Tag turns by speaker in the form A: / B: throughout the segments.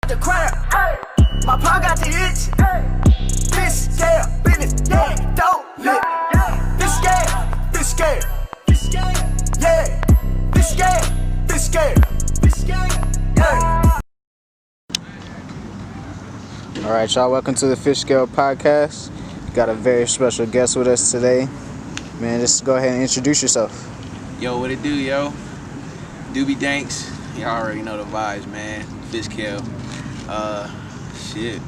A: the crowd. My paw got the itch. Fishscale, business, yeah, dope lit. Fishscale, Fishscale, Fishscale, yeah. Fishscale, Fishscale, Fishscale, yeah.
B: All right, y'all, welcome to the Fishscale podcast. Got a very special guest with us today. Man, just go ahead and introduce yourself.
C: Yo, what it do, yo? Doobie Danx. Y'all already know the vibes, man. Fishscale. Shit.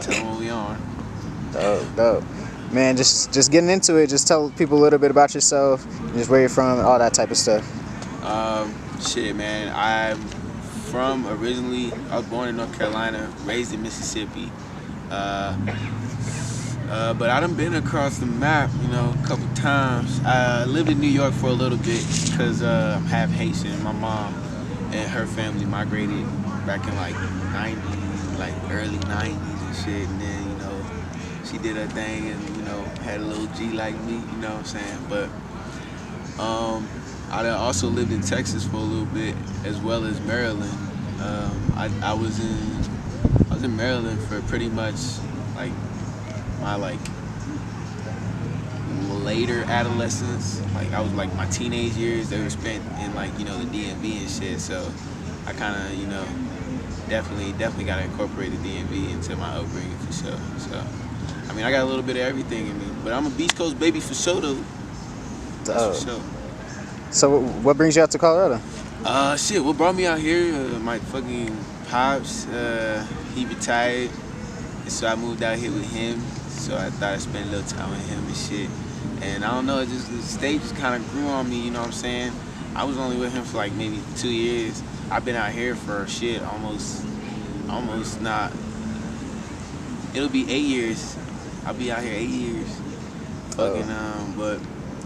C: Tell them what we on.
B: Dope. Man, just getting into it, just tell people a little bit about yourself, just where you're from, and all that type of stuff.
C: Shit, man. I'm from originally, I was born in North Carolina, raised in Mississippi. But I done been across the map, you know, a couple times. I lived in New York for a little bit because I'm half Haitian. My mom and her family migrated back in like 90s, like early 90s and shit. And then, you know, she did her thing and, you know, had a little G like me, you know what I'm saying? But I also lived in Texas for a little bit as well as Maryland. I was in Maryland for pretty much like my later adolescence. Like I was like my teenage years, they were spent in like, you know, the DMV and shit. So I kind of, you know, definitely got to incorporate the DMV into my upbringing for sure. So I mean, I got a little bit of everything in me, but I'm a Beast Coast baby for sure though. That's for sure.
B: So what brings you out to Colorado?
C: Shit, what brought me out here? My fucking pops, he retired, and so I moved out here with him. So I thought I'd spend a little time with him and shit. And I don't know, the state just kind of grew on me, you know what I'm saying? I was only with him for like maybe 2 years. I've been out here for shit, almost not. It'll be 8 years. I'll be out here 8 years. Fucking, but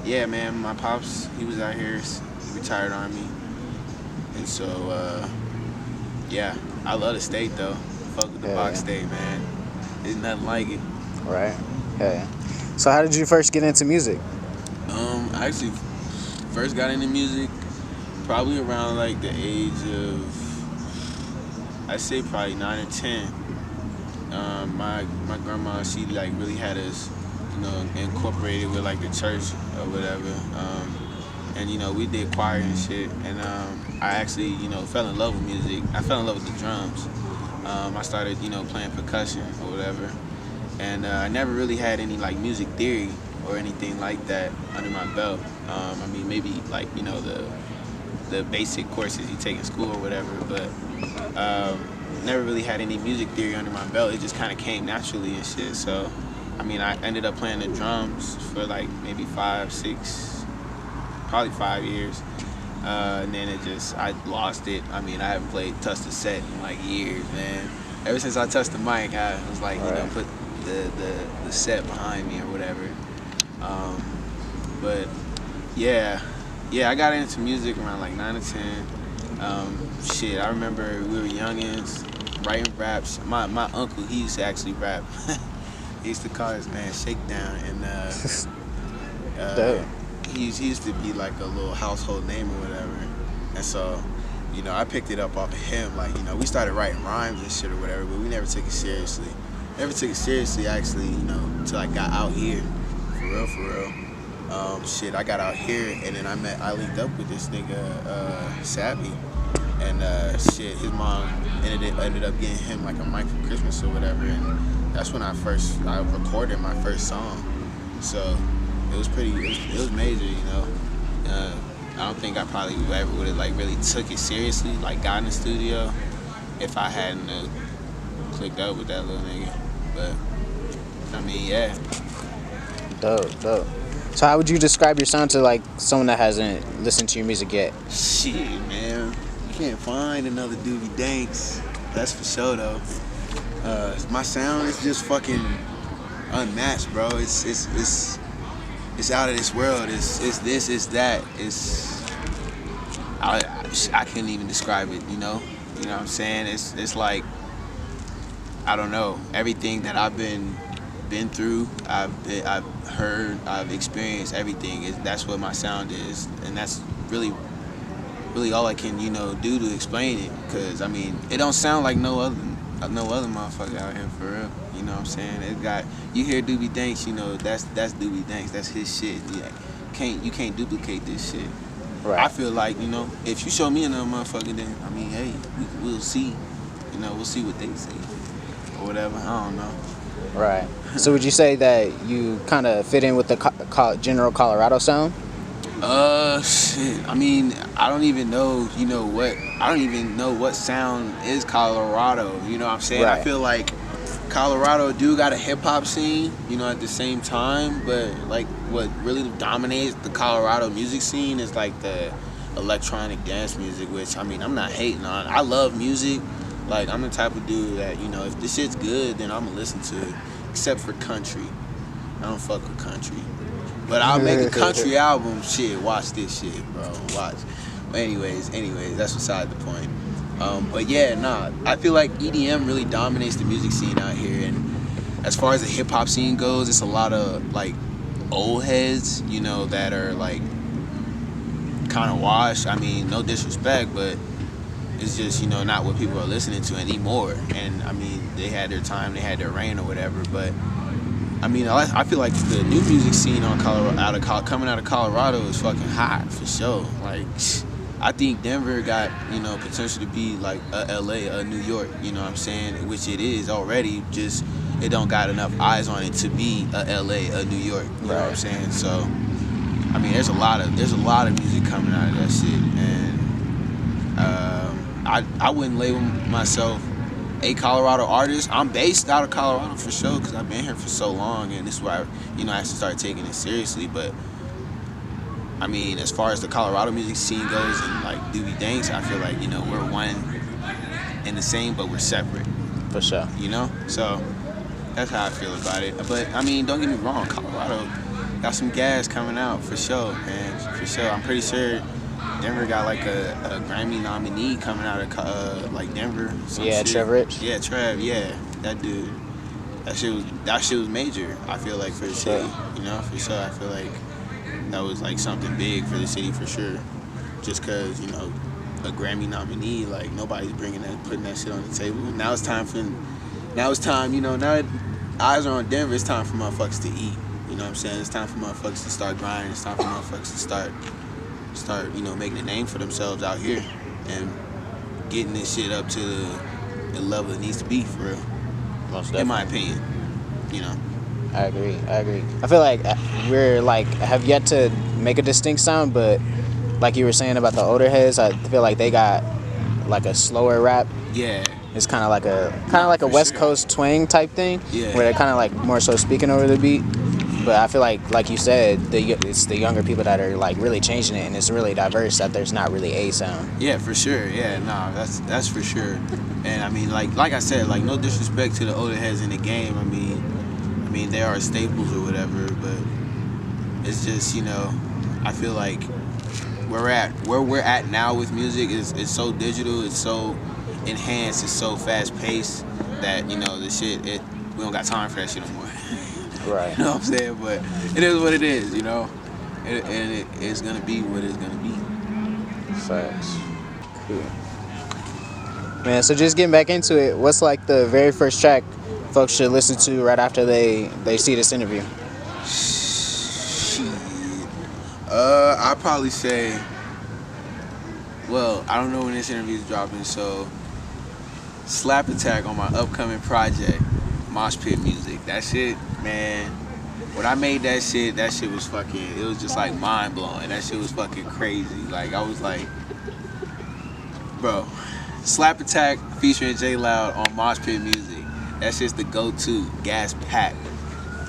C: yeah, man, my pops, he was out here, he retired Army. And so, yeah, I love the state though. Fuck with the box state, man. There's nothing like it.
B: Right. Yeah. So how did you first get into music?
C: I actually first got into music probably around like the age of, I'd say probably 9 or 10. My grandma, she like really had us, you know, incorporated with like the church or whatever. And you know, we did choir and shit. And I actually, you know, fell in love with music. I fell in love with the drums. I started, you know, playing percussion or whatever. And I never really had any like music theory or anything like that under my belt. I mean, maybe like, you know, the basic courses you take in school or whatever, but never really had any music theory under my belt. It just kind of came naturally and shit. So, I mean, I ended up playing the drums for like maybe 5, 6, probably 5 years. And then I lost it. I mean, I haven't touched a set in like years, man. Ever since I touched the mic, I was like, you know, put the set behind me or whatever. But yeah, I got into music around like 9 or 10. Shit, I remember we were youngins writing raps. My uncle, he used to actually rap. He used to call his man Shakedown, and he used to be like a little household name or whatever. And so, you know, I picked it up off of him. Like, you know, we started writing rhymes and shit or whatever, but we never took it seriously. Never took it seriously, actually, you know, until I got out here. For real. Shit, I got out here, and then I linked up with this nigga, Savvy. And shit, his mom ended up getting him like a mic for Christmas or whatever. And that's when I recorded my first song. So it was major, you know. I don't think I probably ever would have like really took it seriously, like got in the studio, if I hadn't clicked up with that little nigga. But I mean, yeah.
B: Dope. So how would you describe your sound to like someone that hasn't listened to your music yet?
C: Shit, man, you can't find another Doobie Danx. That's for sure though. My sound is just fucking unmatched, bro. It's out of this world. It's this, it's that. I can't even describe it, you know? You know what I'm saying? It's like, I don't know, everything that I've been through, I've heard, I've experienced everything. That's what my sound is, and that's really really all I can, do to explain it. Cause I mean, it don't sound like no other motherfucker out here for real. You know what I'm saying? It got, you hear Doobie Danx, that's Doobie Danx. That's his shit. You can't duplicate this shit.
B: Right.
C: I feel like, if you show me another motherfucker, then I mean, hey, we'll see. We'll see what they say or whatever. I don't know.
B: Right. So would you say that you kind of fit in with the general Colorado sound?
C: Shit. I mean, I don't even know, I don't even know what sound is Colorado. You know what I'm saying?
B: Right.
C: I feel like Colorado do got a hip hop scene, at the same time, but like what really dominates the Colorado music scene is like the electronic dance music, which I mean, I'm not hating on. I love music. Like, I'm the type of dude that, if this shit's good, then I'm gonna listen to it. Except for country. I don't fuck with country. But I'll make a country album. Shit, watch this shit, bro. Watch. But anyways, that's beside the point. But yeah, I feel like EDM really dominates the music scene out here. And as far as the hip hop scene goes, it's a lot of like old heads, that are like kind of washed. I mean, no disrespect, but it's just, not what people are listening to anymore. And I mean, they had their time, they had their reign or whatever. But I mean, I feel like the new music scene on coming out of Colorado is fucking hot for sure. Like, I think Denver got, potential to be like a LA, a New York, you know what I'm saying? Which it is already, just it don't got enough eyes on it to be a LA, a New York, you know what I'm saying? So, I mean, there's a lot of music coming out of that shit, and I wouldn't label myself a Colorado artist. I'm based out of Colorado for sure because I've been here for so long, and this is why I actually started taking it seriously. But I mean, as far as the Colorado music scene goes, and like Doobie Danx, I feel like we're one and the same, but we're separate.
B: For sure.
C: So that's how I feel about it. But I mean, don't get me wrong, Colorado got some gas coming out for sure, man. For sure, I'm pretty sure Denver got like a Grammy nominee coming out of like Denver.
B: Yeah, Trev Rich.
C: Yeah, Trev. Yeah, that dude. That shit was major. I feel like for the city. For sure. I feel like that was like something big for the city for sure. Just cause a Grammy nominee, like nobody's putting that shit on the table. Now it's time. Now that eyes are on Denver, it's time for motherfuckers to eat. You know what I'm saying? It's time for motherfuckers to start grinding. It's time for motherfuckers to start making a name for themselves out here and getting this shit up to the level it needs to be for real.
B: Most definitely.
C: In my opinion,
B: I agree. I feel like we're like have yet to make a distinct sound, but like you were saying about the older heads, I feel like they got like a slower rap.
C: Yeah.
B: It's kind of like a West Coast twang type thing,
C: yeah,
B: where they're kind of like more so speaking over the beat. But I feel like you said, it's the younger people that are like really changing it, and it's really diverse. That there's not really a sound.
C: Yeah, for sure. Yeah, that's for sure. And I mean, like I said, like no disrespect to the older heads in the game. I mean they are staples or whatever, but it's just I feel like where we're at now with music is so digital, it's so enhanced, it's so fast paced that the shit we don't got time for that shit anymore.
B: Right.
C: You know what I'm saying? But it is what it is, and it's gonna be what it's gonna be.
B: Facts. Cool. Man, so just getting back into it, what's like the very first track folks should listen to right after they see this interview?
C: Shit. I'd probably say, well, I don't know when this interview is dropping, so Slap Attack on my upcoming project, Moshpit Muzik. That shit, man, when I made that shit was fucking, it was just like mind blowing. That shit was fucking crazy. Like, I was like, bro, Slap Attack featuring J Loud on Moshpit Muzik. That's just the go-to, gas pack.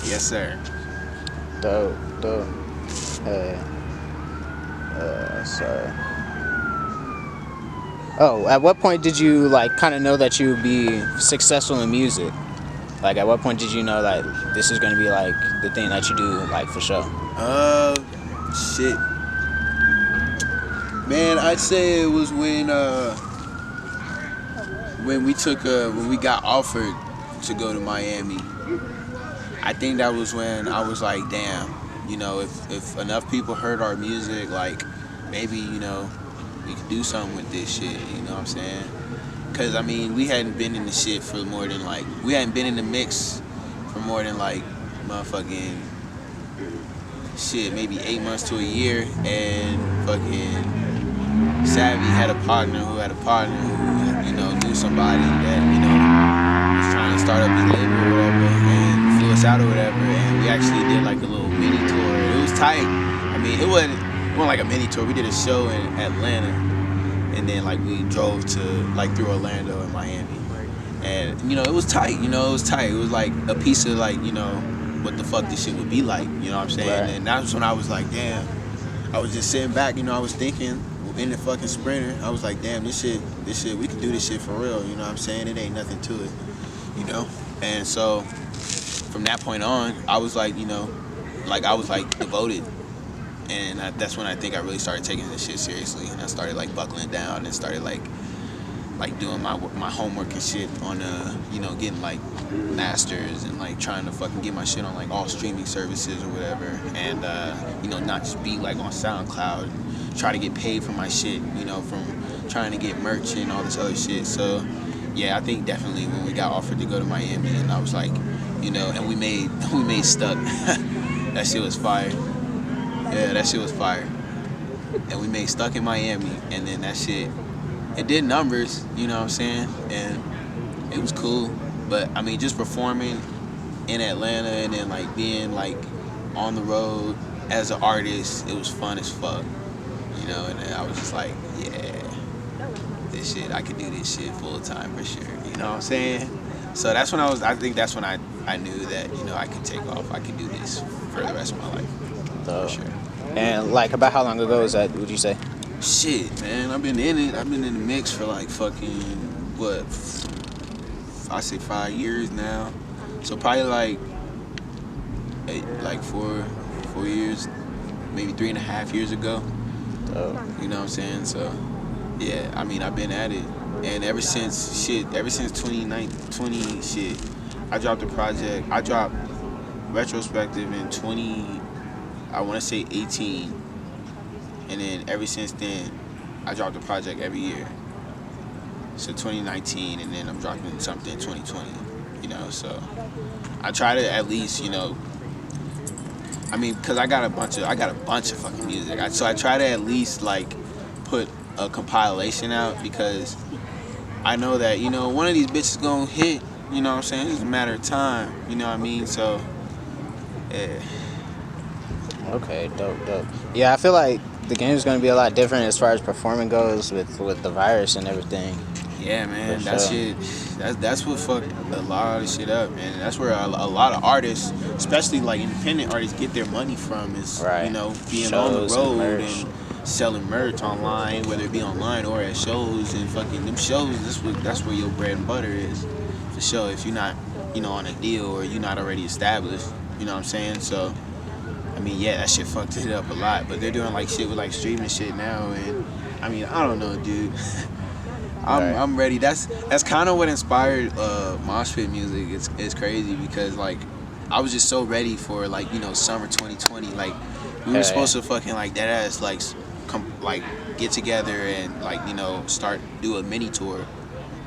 C: Yes, sir.
B: Dope. Sorry. Oh, at what point did you like kind of know that you would be successful in music? Like, at what point did you know that this is gonna be like the thing that you do, like for sure?
C: Shit. Man, I'd say it was when we got offered to go to Miami. I think that was when I was like, damn, if enough people heard our music, like maybe we could do something with this shit. You know what I'm saying? Cause I mean, we hadn't been in the shit for more than like, we hadn't been in the mix for more than like motherfucking shit, maybe 8 months to a year, and fucking Savvy had a partner who knew somebody that, was trying to start up his label or whatever, and flew us out or whatever, and we actually did like a little mini tour. It was tight. I mean, it wasn't like a mini tour. We did a show in Atlanta, and then like we drove to like through Orlando and Miami, and it was tight. It was like a piece of like what the fuck this shit would be like. You know what I'm saying?
B: Right.
C: And that's when I was like, damn. I was just sitting back. I was thinking in the fucking Sprinter. I was like, damn, this shit, we can do this shit for real. You know what I'm saying? It ain't nothing to it. And so from that point on, I was like, I was like devoted. And that's when I think I really started taking this shit seriously, and I started like buckling down and started like doing my homework and shit on getting like masters and like trying to fucking get my shit on like all streaming services or whatever, and not just be like on SoundCloud and try to get paid for my shit, from trying to get merch and all this other shit. So yeah, I think definitely when we got offered to go to Miami, and I was like, and we made Stuck. That shit was fire. Yeah, that shit was fire. And we made Stuck in Miami, and then that shit, it did numbers, you know what I'm saying? And it was cool. But I mean, just performing in Atlanta and then like being like on the road as an artist, it was fun as fuck. And then I was just like, yeah, this shit, I could do this shit full time for sure. You know what I'm saying? So that's when I think that's when I knew that, I could take off. I could do this for the rest of my life. For sure.
B: And like, about how long ago was that, would you say?
C: Shit, man, I've been in it. I've been in the mix for like fucking, what, I say 5 years now. So probably like 4 years, maybe 3.5 years ago.
B: Oh.
C: You know what I'm saying? So yeah, I mean, I've been at it. And ever since 2019, shit, I dropped a project. I dropped Retrospective in I want to say 18. And then ever since then, I dropped a project every year. So 2019, and then I'm dropping something in 2020, so I try to at least, I mean, cause I got a bunch of fucking music. So I try to at least like put a compilation out, because I know that, one of these bitches gonna hit, you know what I'm saying? It's just a matter of time, you know what I mean? So, yeah.
B: Okay, dope. Yeah, I feel like the game's gonna be a lot different as far as performing goes with the virus and everything.
C: Yeah, man,
B: For
C: that
B: sure.
C: shit, that's what fucked a lot of this shit up, and that's where a lot of artists, especially like independent artists, get their money from, is,
B: Right.
C: being
B: Shows
C: on the
B: and
C: road
B: merch.
C: and selling merch online, whether it be online or at shows, and fucking them shows, that's where your bread and butter is, for sure, if you're not, on a deal or you're not already established, you know what I'm saying? So, I mean, yeah, that shit fucked it up a lot, but they're doing like shit with like streaming shit now, and I mean, I don't know, dude. I'm ready. That's kind of what inspired Moshpit Muzik. It's crazy because like I was just so ready for like summer 2020. Like we were supposed to fucking like that ass like get together and like start do a mini tour,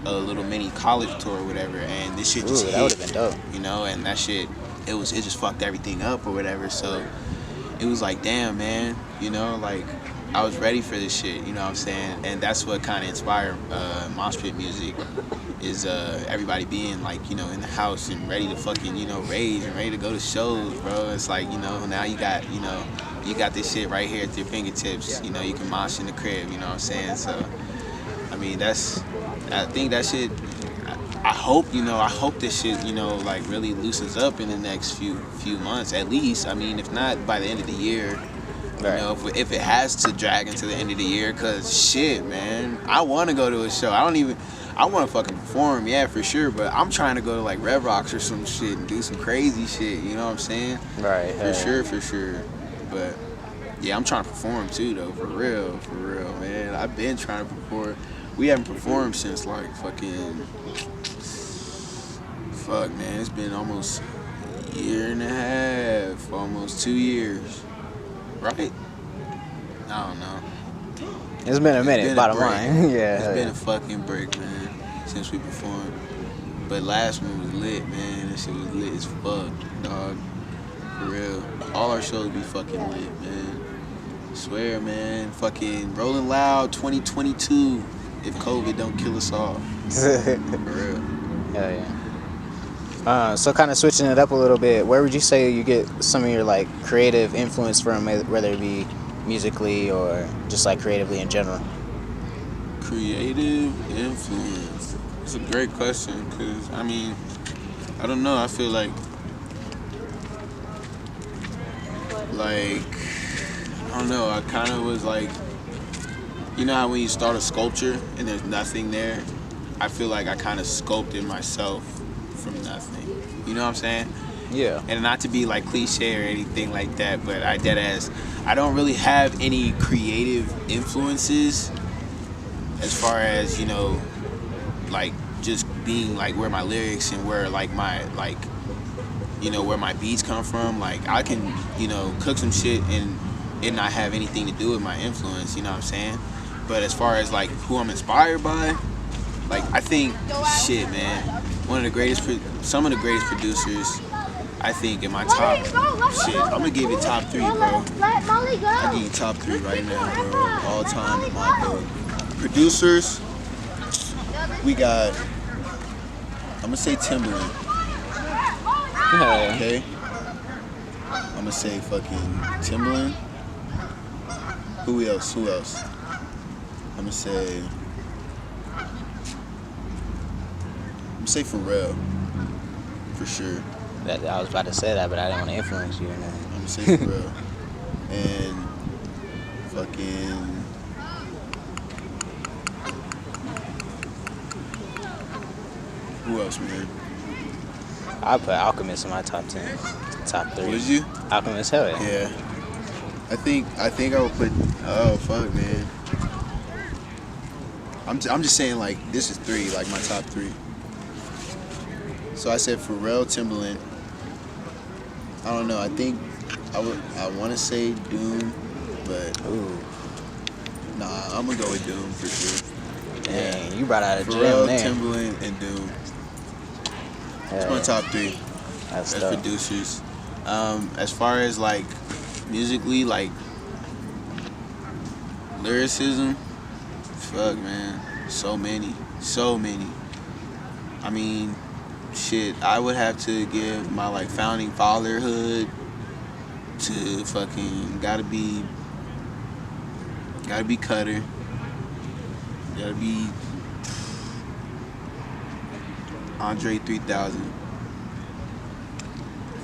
C: a little mini college tour or whatever. And this shit just hit.
B: That would have been dope.
C: And that shit it just fucked everything up or whatever. So it was like, damn, man, like I was ready for this shit, you know what I'm saying? And that's what kind of inspired Moshpit Muzik, is everybody being like, in the house and ready to fucking, rage and ready to go to shows, bro. It's like, now you got this shit right here at your fingertips, you can mosh in the crib, you know what I'm saying? So, I mean, I think that shit, I hope this shit, like really loosens up in the next few months at least. I mean, if not by the end of the year.
B: Right.
C: If it has to drag into the end of the year, cause shit, man, I want to go to a show. I want to fucking perform, yeah, for sure. But I'm trying to go to like Red Rocks or some shit and do some crazy shit. You know what I'm saying?
B: Right.
C: For sure. But yeah, I'm trying to perform too, though. For real, man. I've been trying to perform. We haven't performed since like fuck, man. It's been almost a year and a half, almost 2 years. Right? I don't know.
B: It's been a minute,
C: been a
B: bottom
C: break.
B: line. Yeah.
C: It's been a fucking break, man, since we performed. But last one was lit, man. That shit was lit as fuck, dog. For real. All our shows be fucking lit, man. Swear, man. Fucking Rolling Loud 2022. If COVID don't kill us all. For real.
B: Hell yeah. So kind of switching it up a little bit, where would you say you get some of your like creative influence from, whether it be musically or just like creatively in general?
C: Creative influence. It's a great question, because, I mean, I don't know. I feel like, I don't know. I kind of was like, you know how when you start a sculpture and there's nothing there? I feel like I kind of sculpted myself from nothing. You know what I'm saying?
B: Yeah.
C: And not to be like cliche or anything like that, but I don't really have any creative influences as far as, you know, like just being like where my lyrics and where like my like, you know, where my beats come from. Like I can, you know, cook some shit and it not have anything to do with my influence, you know what I'm saying? But as far as like who I'm inspired by, like I think shit, man, some of the greatest producers, I think in my top shit, I'm gonna give you top 3, bro. I'll give you top 3 right now, bro. All time in my book. Producers, we got, I'm gonna say Timbaland.
B: Yeah.
C: Okay? I'm gonna say fucking Timbaland. Who else? I'm gonna say Pharrell. For sure.
B: I was about to say that, but I didn't want to influence you.
C: I'm gonna say Pharrell. And fucking... Who else, man?
B: I put Alchemist in my top 10, top 3.
C: Would you?
B: Alchemist, hell yeah.
C: Yeah. I think I would put. Oh fuck, man. I'm just saying, like, this is 3, like my top 3. So I said Pharrell, Timbaland. I don't know. I think I want to say Doom, but
B: Ooh.
C: nah, I'm gonna go with Doom for sure.
B: Dang, you brought out a
C: Pharrell,
B: gem there.
C: Timbaland, and Doom.
B: Hell
C: That's my
B: yeah.
C: top 3
B: That's
C: as
B: dope.
C: producers. As far as like musically, like lyricism, fuck, man, so many. I mean, shit, I would have to give my like founding fatherhood to fucking gotta be Cutter, gotta be Andre 3000,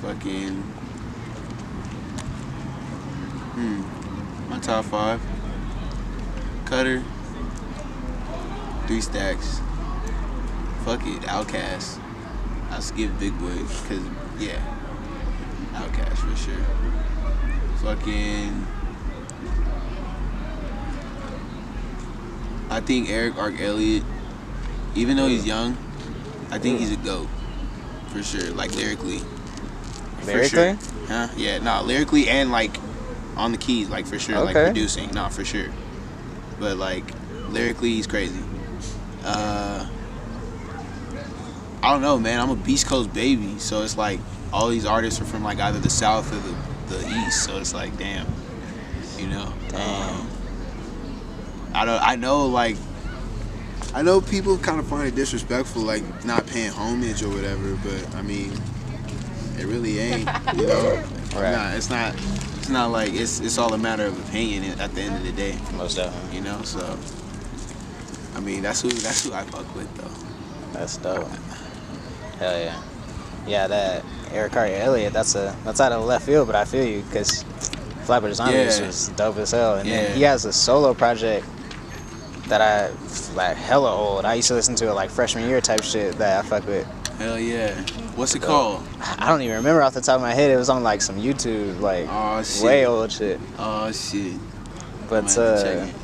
C: fucking my top 5: Cutter, 3 Stacks, fuck it, Outkast. I'll skip Big Boy, cause yeah, Outkast for sure. Fucking, I think Eric Elliott, even though he's young, I think he's a GOAT for sure. Like lyrically. For sure.
B: Lyrically?
C: Huh? Yeah, nah, lyrically and like on the keys, like for sure, like
B: Okay.
C: producing, nah, for sure. But like lyrically, he's crazy. I don't know, man. I'm a Beast Coast baby, so it's like all these artists are from like either the South or the East, so it's like damn, you know.
B: Damn.
C: I know people kind of find it disrespectful, like not paying homage or whatever, but I mean, it really ain't, you know.
B: Right.
C: It's not like it's all a matter of opinion at the end of the day,
B: Most definitely.
C: you know. So, I mean, that's who I fuck with though.
B: That's dope. Hell yeah. Yeah, that Eric Elliott, that's out of left field, but I feel you, because Flatbush Zombies
C: Yeah.
B: was dope as hell. And
C: Yeah.
B: then he has a solo project that I, like, hella old. I used to listen to it like freshman year type shit that I fuck with.
C: Hell yeah. What's it called?
B: I don't even remember off the top of my head. It was on like some YouTube, like
C: Oh shit.
B: way old shit.
C: Oh shit.
B: But
C: Might have to check it.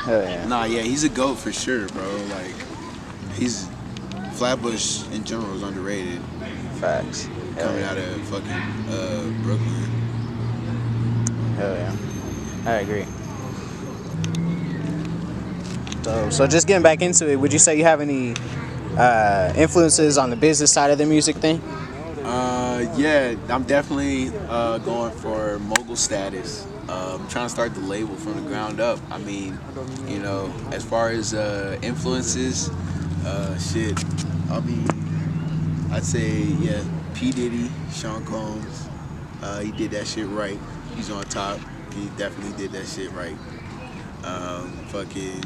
B: hell yeah.
C: Nah, yeah, he's a GOAT for sure, bro. Like, Flatbush in general is underrated.
B: Facts. Hell
C: Coming
B: yeah.
C: out of fucking Brooklyn.
B: Hell yeah. I agree. So just getting back into it, would you say you have any influences on the business side of the music thing?
C: Yeah, I'm definitely going for mogul status. I'm trying to start the label from the ground up. I mean, you know, as far as influences, shit. I mean, I'd say yeah, P Diddy, Sean Combs. He did that shit right. He's on top. He definitely did that shit right. Fucking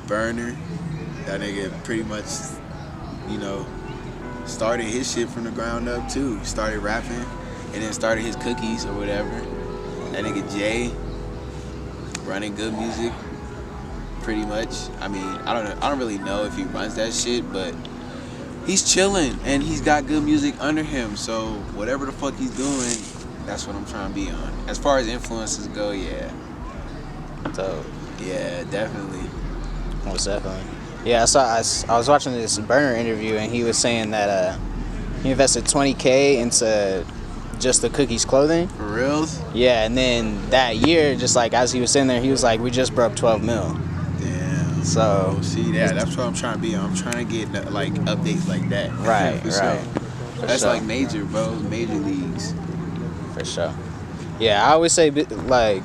C: Burner. That nigga pretty much, you know, started his shit from the ground up too. He started rapping and then started his cookies or whatever. That nigga Jay running good music pretty much. I mean, I don't really know if he runs that shit, but he's chilling and he's got good music under him. So whatever the fuck he's doing, that's what I'm trying to be on. As far as influences go, yeah.
B: So
C: Yeah, definitely.
B: most definitely. Yeah, I was watching this Burner interview and he was saying that he invested $20K into just the cookies clothing.
C: For reals?
B: Yeah, and then that year, just like as he was sitting there, he was like, "We just broke 12 mil."
C: Damn.
B: So
C: See, yeah, that's what I'm trying to be on. I'm trying to get like updates like that.
B: Right,
C: For
B: right.
C: Sure. That's
B: sure.
C: like major, bro. Major leagues.
B: For sure. Yeah, I always say like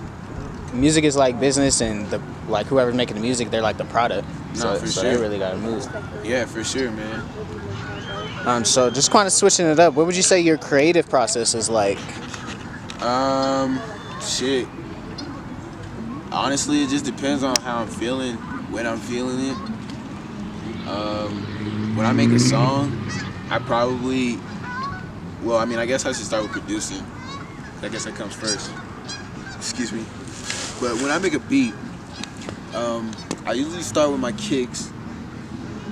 B: music is like business, and the like whoever's making the music, they're like the product.
C: No, for
B: so
C: sure.
B: they really gotta move.
C: Yeah, for sure, man.
B: So just kind of switching it up, what would you say your creative process is like?
C: Shit. Honestly, it just depends on how I'm feeling, when I'm feeling it. When I make a song, I probably, well, I mean, I guess I should start with producing. I guess that comes first. Excuse me. But when I make a beat, I usually start with my kicks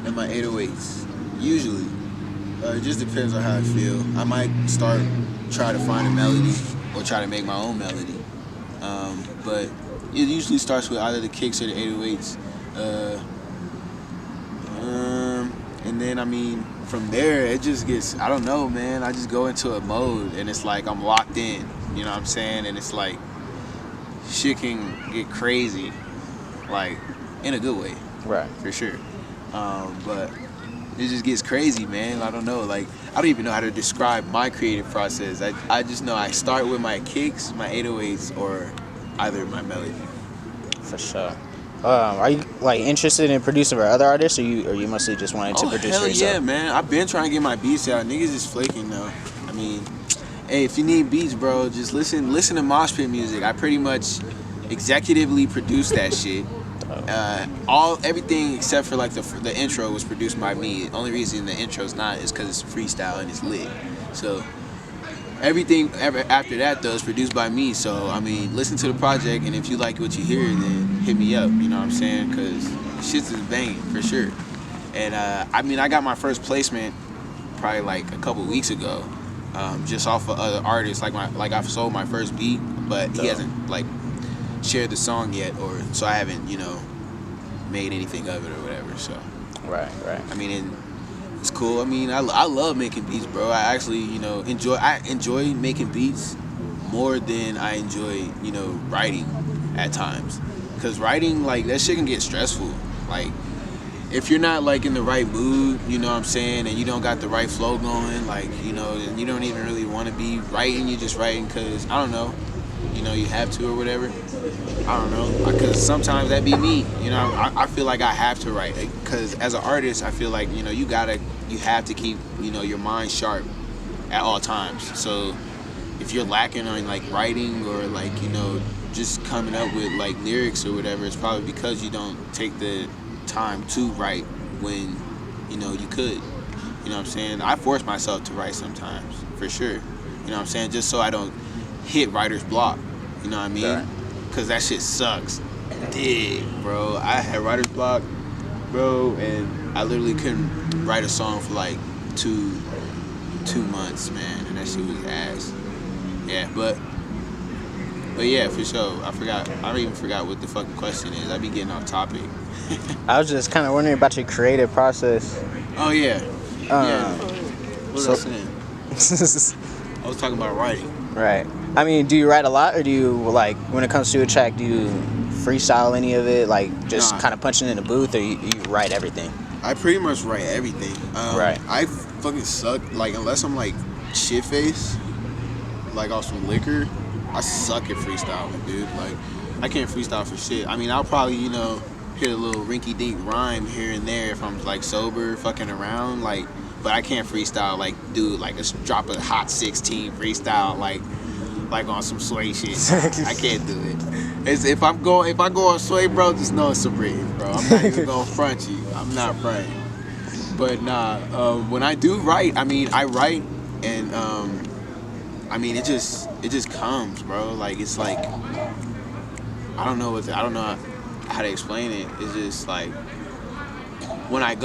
C: and my 808s. Usually. It just depends on how I feel. I might try to find a melody or try to make my own melody. But it usually starts with either the kicks or the 808s. And then, I mean, from there, it just gets, I don't know, man. I just go into a mode and it's like I'm locked in. You know what I'm saying? And it's like shit can get crazy, like in a good way.
B: Right.
C: For sure. But it just gets crazy, man. I don't know. Like, I don't even know how to describe my creative process. I just know I start with my kicks, my 808s, or either my melody.
B: For sure. Are you like interested in producing for other artists, or you mostly just wanting to produce
C: hell
B: for yourself?
C: yeah, man. I've been trying to get my beats out. Niggas is flaking though. I mean, hey, if you need beats, bro, just listen to Moshpit Muzik. I pretty much executively produced that shit. Everything except for like the intro was produced by me. The only reason the intro's not is because it's freestyle and it's lit. So everything after that though is produced by me. So I mean, listen to the project, and if you like what you hear, then hit me up. You know what I'm saying? Because shit's is banging for sure. And I mean, I got my first placement probably like a couple weeks ago, just off of other artists. Like I've sold my first beat, but he hasn't like shared the song yet, or so I haven't, you know, made anything of it or whatever. So
B: Right.
C: I mean, it's cool. I mean, I love making beats, bro. I actually, you know, enjoy making beats more than I enjoy, you know, writing at times. Cause writing, like, that shit can get stressful. Like, if you're not like in the right mood, you know what I'm saying, and you don't got the right flow going, like, you know, and you don't even really want to be writing. You're just writing cause I don't know, you know, you have to or whatever. I don't know, because sometimes that be me, you know. I feel like I have to write, because as an artist, I feel like, you know, you have to keep, you know, your mind sharp at all times. So if you're lacking on like writing or like, you know, just coming up with like lyrics or whatever, it's probably because you don't take the time to write when, you know, you could. You know what I'm saying? I force myself to write sometimes, for sure. You know what I'm saying? Just so I don't hit writer's block. You know what I mean?
B: Right.
C: Cause that shit sucks. Dig, bro. I had writer's block, bro, and I literally couldn't write a song for like two months, man, and that shit was ass. Yeah, but yeah, for sure. I even forgot what the fucking question is. I be getting off topic.
B: I was just kind of wondering about your creative process.
C: Oh yeah. Yeah. What was
B: so-
C: I saying? I was talking about writing.
B: Right. I mean, do you write a lot, or do you, like, when it comes to a track, do you freestyle any of it, like just
C: Nah.
B: kind of punching in the booth, or you write everything?
C: I pretty much write everything.
B: Right.
C: I fucking suck. Like, unless I'm like shit face, like off some liquor, I suck at freestyling, dude. Like, I can't freestyle for shit. I mean, I'll probably, you know, hit a little rinky-dink rhyme here and there if I'm like sober, fucking around, like. But I can't freestyle, like, dude, like, drop a hot 16 freestyle, like on some sway shit. I can't do it. If I go on sway, bro, just know it's subverting, bro. I'm not even gonna front you. I'm not fronting. But nah, when I do write, I mean, I write, and I mean, it just comes, bro. Like, it's like, I don't know how to explain it. It's just like, when I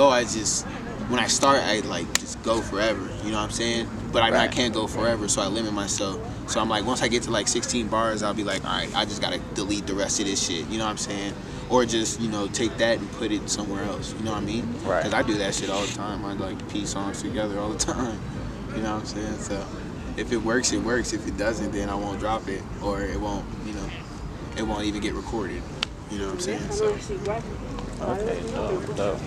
C: start, I like just go forever. You know what I'm saying? But I can't go forever, so I limit myself. So I'm like, once I get to like 16 bars, I'll be like, all right, I just gotta delete the rest of this shit. You know what I'm saying? Or just, you know, take that and put it somewhere else. You know what I mean?
B: Right.
C: Because I do that shit all the time. I like piece songs together all the time. You know what I'm saying? So if it works, it works. If it doesn't, then I won't drop it, or it won't, you know, it won't even get recorded. You know what I'm saying? So.
B: Okay, dope.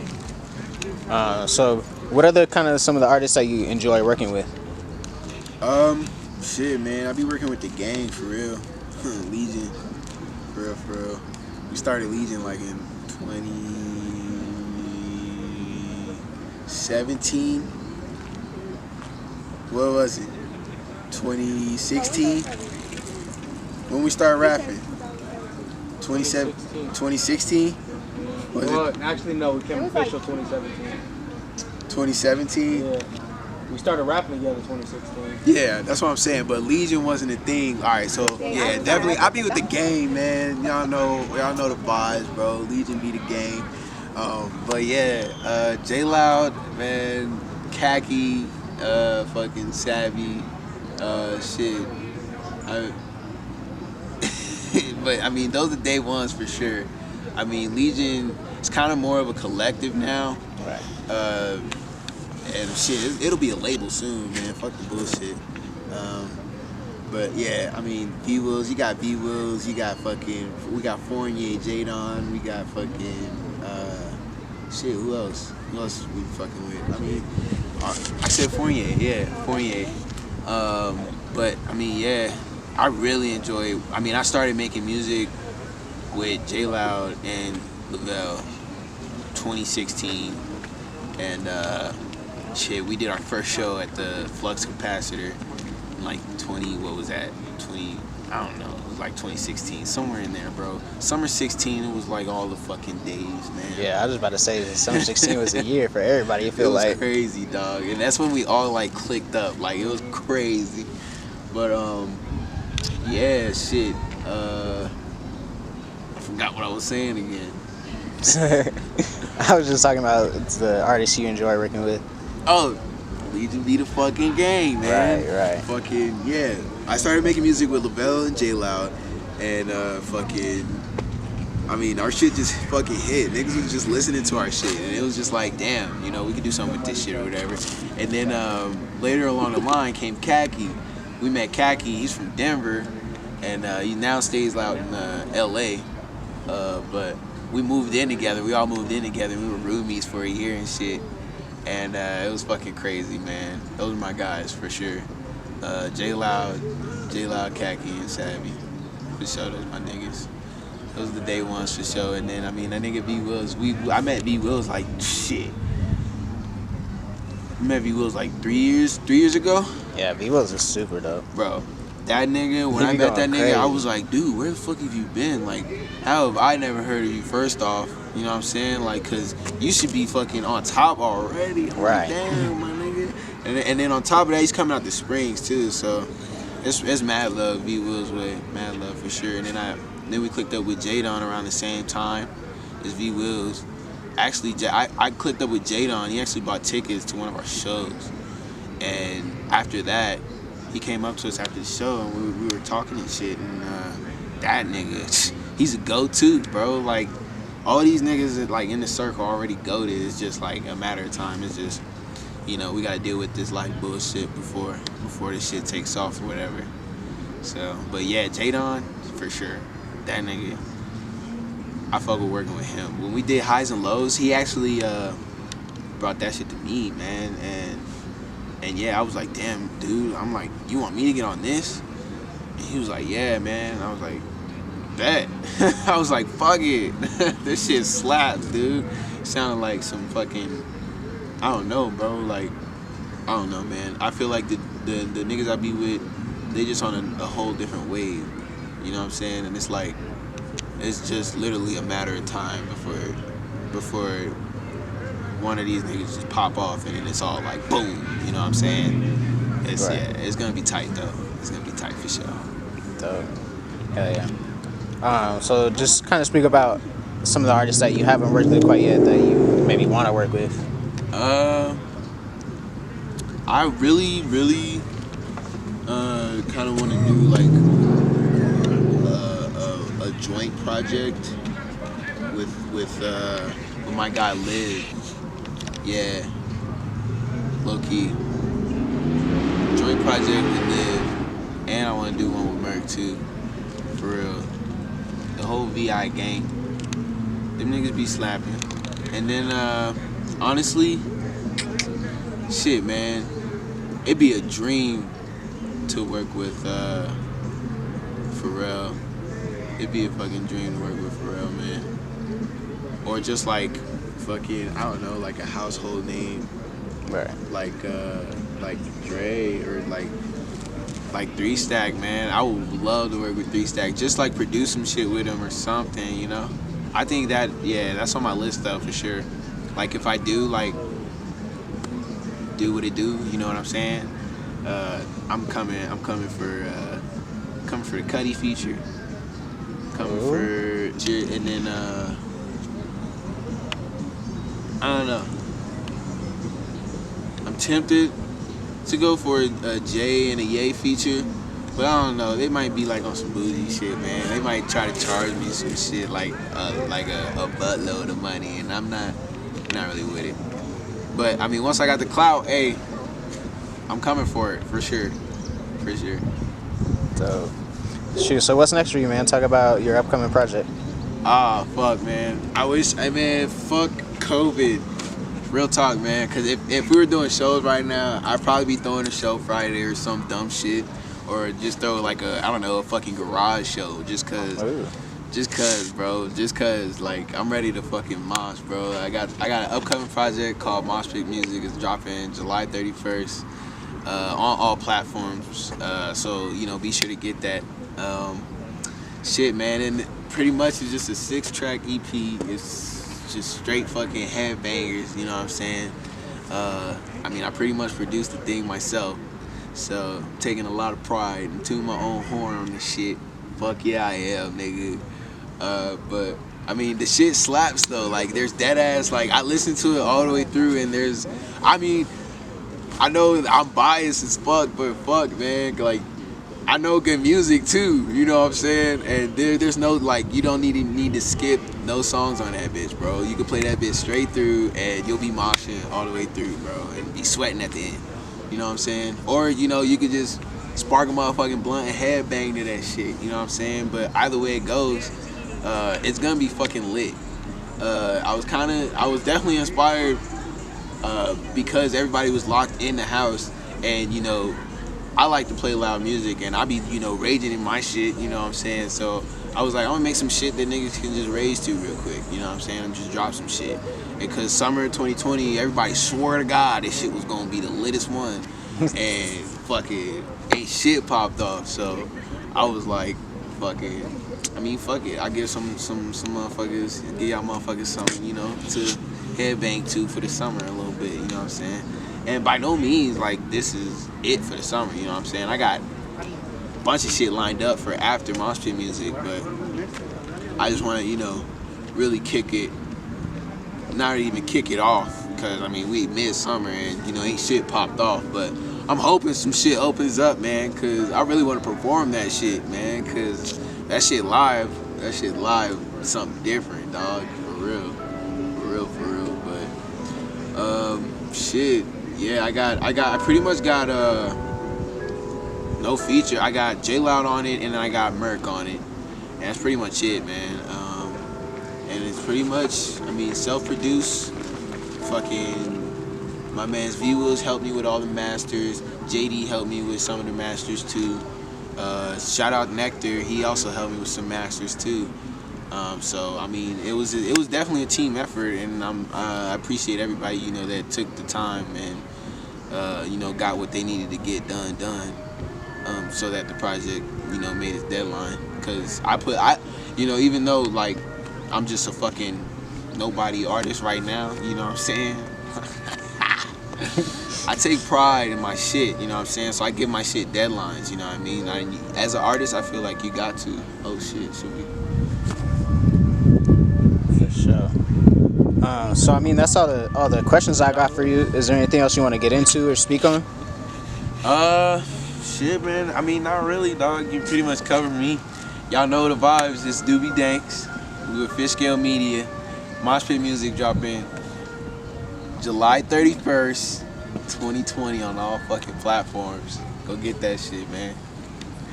B: So what other kind of some of the artists that you enjoy working with?
C: Shit, man, I be working with the gang for real. Legion, for real. We started Legion like in 2017. What was it? 2016? When we started rapping? 2016?
D: Well, actually, no, we became official 2017.
C: 2017?
D: Yeah. We started rapping together 2016.
C: Yeah, that's what I'm saying. But Legion wasn't a thing. All right, so yeah, definitely. I be with the gang, man. Y'all know the vibes, bro. Legion be the gang. But yeah, J Loud, man, Khaki, fucking Savvy, shit. But I mean, those are day ones for sure. I mean, Legion is kind of more of a collective now.
B: Right.
C: And shit, it'll be a label soon, man. Fuck the bullshit. But yeah, I mean, V-Wills, you got V-Wills, we got Fournier, Jadon, we got fucking, shit, who else? Who else we fucking with? I mean, I said Fournier, yeah, Fournier. But I mean, yeah, I really enjoy, I started making music with J Loud and Lavelle 2016, and shit, we did our first show at the Flux Capacitor in like 20, what was that? 20, I don't know, it was like 2016, somewhere in there, bro. Summer 16, it was like all the fucking days, man.
B: Yeah, I was about to say that Summer 16 was a year for everybody. It feel
C: was
B: like
C: crazy, dog, and that's when we all like clicked up. Like, it was crazy. But yeah, shit. I forgot what I was saying again.
B: I was just talking about the artists you enjoy working with.
C: Oh, Legion be the fucking gang, man.
B: Right.
C: Fucking, yeah. I started making music with Lavelle and J Loud, and our shit just fucking hit. Niggas was just listening to our shit, and it was just like, damn, you know, we could do something with this shit or whatever. And then later along the line came Khaki. We met Khaki. He's from Denver, and he now stays out in L.A. But we moved in together. We all moved in together. We were roomies for a year and shit. And it was fucking crazy, man. Those are my guys for sure. J Loud, Khaki, and Savvy. For sure, those my niggas. Those are the day ones for sure. And then, that nigga V-Wills, I met V-Wills like, shit. I met V-Wills like 3 years ago.
B: Yeah, V-Wills is super dope.
C: Bro, that nigga, when I met that nigga, I was like, dude, where the fuck have you been? Like, how have I never heard of you, first off? You know what I'm saying? Like, cause you should be fucking on top already. I'm
B: right.
C: Like, damn, my nigga. And then on top of that, he's coming out the Springs too. So it's mad love, V-Will's way, mad love for sure. And then we clicked up with Jadon around the same time as V-Will's. Actually, I clicked up with Jadon. He actually bought tickets to one of our shows. And after that, he came up to us after the show, and we were talking and shit. And that nigga, he's a go-to, bro. Like, all these niggas that like in the circle already goated. It's just like a matter of time. It's just, you know, we gotta deal with this like bullshit before this shit takes off or whatever. So, but yeah, Jadon for sure. That nigga, I fuck with working with him. When we did Highs and Lows, he actually brought that shit to me, man. And yeah, I was like, damn, dude. I'm like, you want me to get on this? And he was like, yeah, man. And I was like, bet. I was like, fuck it. This shit slaps, dude. It sounded like some fucking, I don't know, bro. Like, I don't know, man. I feel like the niggas I be with, they just on a whole different wave. You know what I'm saying? And it's like, it's just literally a matter of time before one of these niggas just pop off and then it's all like boom. You know what I'm saying? It's
B: Right.
C: Yeah, it's gonna be tight though. It's gonna be tight for sure.
B: Dope. Hell yeah. So just kind of speak about some of the artists that you haven't worked with quite yet that you maybe want to work with.
C: I really kind of want to do like a joint project with my guy Liv. Yeah, low key joint project with Liv, and I want to do one with Merc too. For real, the whole VI gang. Them niggas be slapping. And then honestly, shit, man, it'd be a dream to work with Pharrell. It'd be a fucking dream to work with Pharrell, man. Or just like fucking, I don't know, like a household name,
B: Right.
C: like Dre or like 3 Stack, man. I would love to work with 3 Stack. Just like produce some shit with him or something, you know. I think that, yeah, that's on my list though for sure. Like if I do like do what it do, you know what I'm saying? I'm coming for the Cudi feature. Coming
B: Ooh.
C: for, and then I don't know. I'm tempted to go for a Jay and a Ye feature, but I don't know. They might be like on some bougie shit, man. They might try to charge me some shit like a buttload of money, and I'm not really with it. But I mean, once I got the clout, hey, I'm coming for it for sure.
B: So, shoot. So what's next for you, man? Talk about your upcoming project.
C: Ah, fuck, man. Fuck COVID. Real talk, man. Cause if we were doing shows right now, I'd probably be throwing a show Friday or some dumb shit, or just throw like a fucking garage show, just cause, bro. Just cause, like, I'm ready to fucking mosh, bro. I got an upcoming project called Moshpit Muzik. It's dropping July 31st on all platforms. So you know, be sure to get that. Shit, man, and pretty much it's just a 6-track EP. It's just straight fucking headbangers, you know what I'm saying? I mean, I pretty much produced the thing myself, so I'm taking a lot of pride and tooting my own horn on this shit. Fuck yeah, I am, nigga. But I mean, the shit slaps though. Like, there's dead ass. Like, I listened to it all the way through, and there's, I mean, I know I'm biased as fuck, but fuck, man, like, I know good music too, you know what I'm saying? And there's no, like, you don't need to skip no songs on that bitch, bro. You can play that bitch straight through and you'll be moshing all the way through, bro, and be sweating at the end. You know what I'm saying? Or, you know, you could just spark a motherfucking blunt and headbang to that shit, you know what I'm saying? But either way it goes, it's gonna be fucking lit. I was definitely inspired because everybody was locked in the house, and, you know, I like to play loud music, and I be, you know, raging in my shit, you know what I'm saying? So I was like, I'm gonna make some shit that niggas can just rage to real quick, you know what I'm saying? And just drop some shit. Because summer 2020, everybody swore to God this shit was gonna be the littest one, and fucking ain't shit popped off. So I was like, fuck it. I give some motherfuckers, give y'all motherfuckers something, you know, to headbang to for the summer a little bit, you know what I'm saying? And by no means, like, this is it for the summer, you know what I'm saying? I got a bunch of shit lined up for after Moshpit Muzik, but I just want to, you know, really kick it, not even kick it off, because, I mean, we midsummer and, you know, ain't shit popped off, but I'm hoping some shit opens up, man, because I really want to perform that shit, man, because that shit live, something different, dog, for real, but, shit. Yeah, I pretty much got no feature. I got J Loud on it, and then I got Merc on it, and that's pretty much it, man. and it's pretty much, I mean, self-produced. Fucking my man's Viewers helped me with all the masters. JD helped me with some of the masters too. Shout out Nectar, he also helped me with some masters too. So I mean, it was definitely a team effort, and I appreciate everybody, you know, that took the time and you know, got what they needed to get done, so that the project, you know, made its deadline. Cause you know, even though like I'm just a fucking nobody artist right now, you know what I'm saying? I take pride in my shit, you know what I'm saying? So I give my shit deadlines, you know what I mean? As an artist, I feel like you got to. Oh shit, should we?
B: For sure. So I mean, that's all the questions I got for you. Is there anything else you want to get into or speak on?
C: Shit, man. I mean, not really, dog. You pretty much covered me. Y'all know the vibes. It's Doobie Danx. We with Fishscale Media. Moshpit Muzik dropping July 31st, 2020 on all fucking platforms. Go get that shit, man.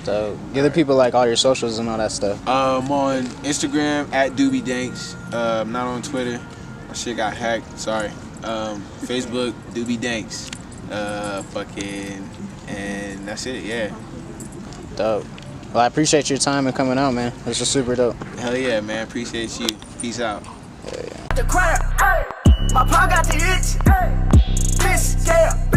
B: So give the people like all your socials and all that stuff.
C: I'm on Instagram at Doobie Danx. I'm not on Twitter. My shit got hacked. Sorry. Facebook Doobie Danx. And that's it. Yeah.
B: Dope. Well, I appreciate your time and coming out, man. This was super dope.
C: Hell yeah, man. Appreciate you. Peace out.
A: The crowd, my paw got the itch. Fishscale.